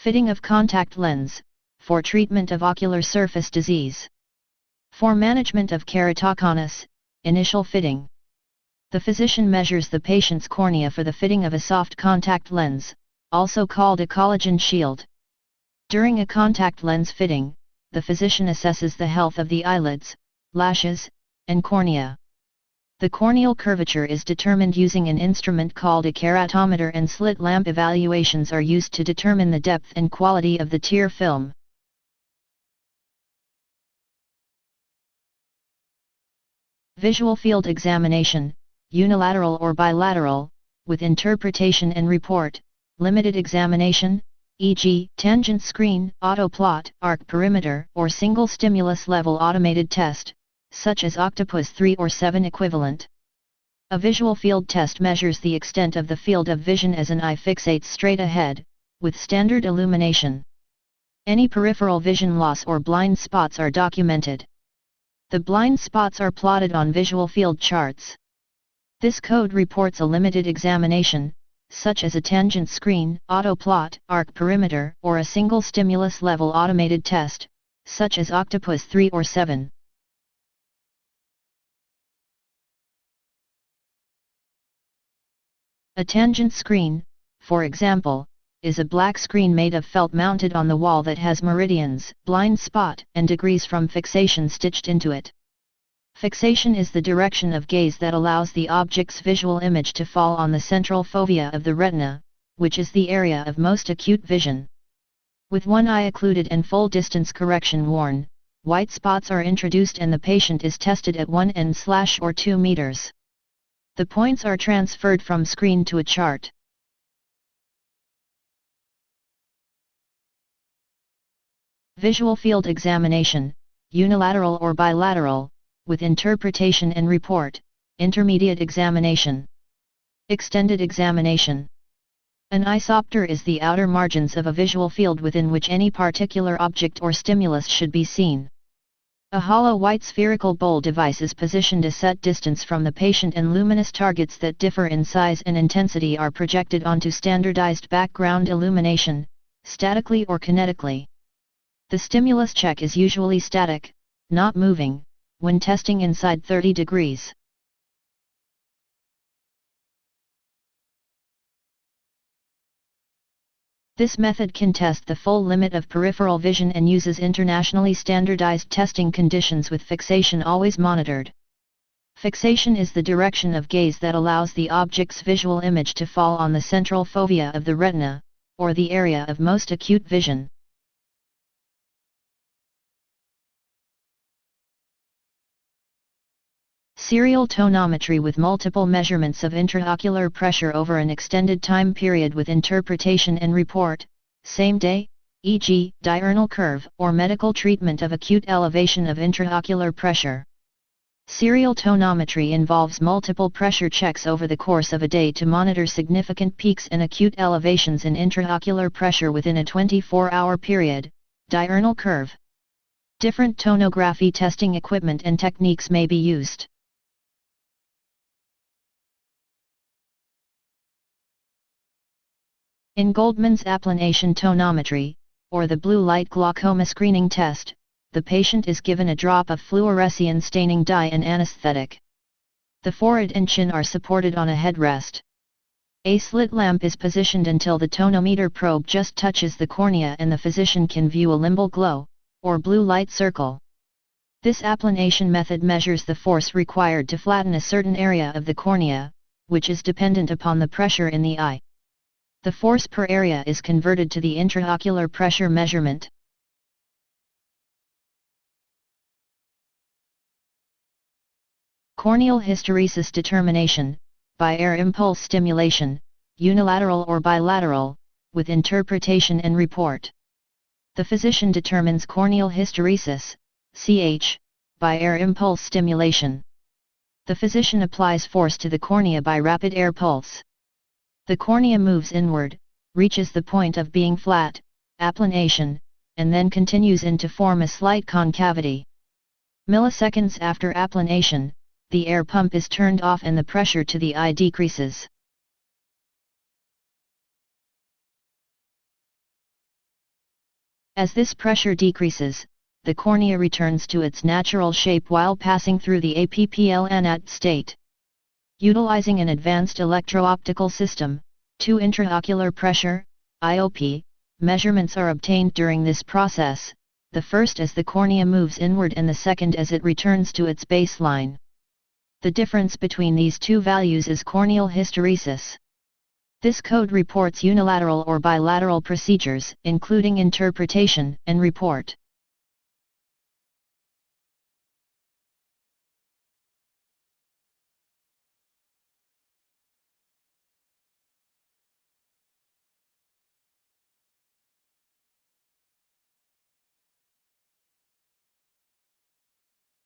Fitting of contact lens, for treatment of ocular surface disease. For management of keratoconus, initial fitting. The physician measures the patient's cornea for the fitting of a soft contact lens, also called a collagen shield. During a contact lens fitting, the physician assesses the health of the eyelids, lashes, and cornea. The corneal curvature is determined using an instrument called a keratometer, and slit lamp evaluations are used to determine the depth and quality of the tear film. Visual field examination, unilateral or bilateral, with interpretation and report. Limited examination, e.g., tangent screen, autoplot, arc perimeter, or single stimulus level automated test, such as Octopus 3 or 7 equivalent. A visual field test measures the extent of the field of vision as an eye fixates straight ahead, with standard illumination. Any peripheral vision loss or blind spots are documented. The blind spots are plotted on visual field charts. This code reports a limited examination, such as a tangent screen, autoplot, arc perimeter, or a single stimulus level automated test, such as Octopus 3 or 7. A tangent screen, for example, is a black screen made of felt mounted on the wall that has meridians, blind spot, and degrees from fixation stitched into it. Fixation is the direction of gaze that allows the object's visual image to fall on the central fovea of the retina, which is the area of most acute vision. With one eye occluded and full distance correction worn, white spots are introduced and the patient is tested at 1 or 2 meters. The points are transferred from screen to a chart. Visual field examination, unilateral or bilateral, with interpretation and report. Intermediate examination. Extended examination. An isopter is the outer margins of a visual field within which any particular object or stimulus should be seen. A hollow white spherical bowl device is positioned a set distance from the patient, and luminous targets that differ in size and intensity are projected onto standardized background illumination, statically or kinetically. The stimulus check is usually static, not moving, when testing inside 30 degrees. This method can test the full limit of peripheral vision and uses internationally standardized testing conditions with fixation always monitored. Fixation is the direction of gaze that allows the object's visual image to fall on the central fovea of the retina, or the area of most acute vision. Serial tonometry with multiple measurements of intraocular pressure over an extended time period with interpretation and report, same day, e.g., diurnal curve, or medical treatment of acute elevation of intraocular pressure. Serial tonometry involves multiple pressure checks over the course of a day to monitor significant peaks and acute elevations in intraocular pressure within a 24-hour period, diurnal curve. Different tonography testing equipment and techniques may be used. In Goldman's applanation tonometry, or the blue light glaucoma screening test, the patient is given a drop of fluorescein staining dye and anesthetic. The forehead and chin are supported on a headrest. A slit lamp is positioned until the tonometer probe just touches the cornea and the physician can view a limbal glow, or blue light circle. This applanation method measures the force required to flatten a certain area of the cornea, which is dependent upon the pressure in the eye. The force per area is converted to the intraocular pressure measurement. Corneal hysteresis determination, by air impulse stimulation, unilateral or bilateral, with interpretation and report. The physician determines corneal hysteresis, CH, by air impulse stimulation. The physician applies force to the cornea by rapid air pulse. The cornea moves inward, reaches the point of being flat, applanation, and then continues in to form a slight concavity. Milliseconds after applanation, the air pump is turned off and the pressure to the eye decreases. As this pressure decreases, the cornea returns to its natural shape while passing through the APPLNAT state. Utilizing an advanced electro-optical system, 2 intraocular pressure (IOP) measurements are obtained during this process, the first as the cornea moves inward and the second as it returns to its baseline. The difference between these two values is corneal hysteresis. This code reports unilateral or bilateral procedures, including interpretation and report.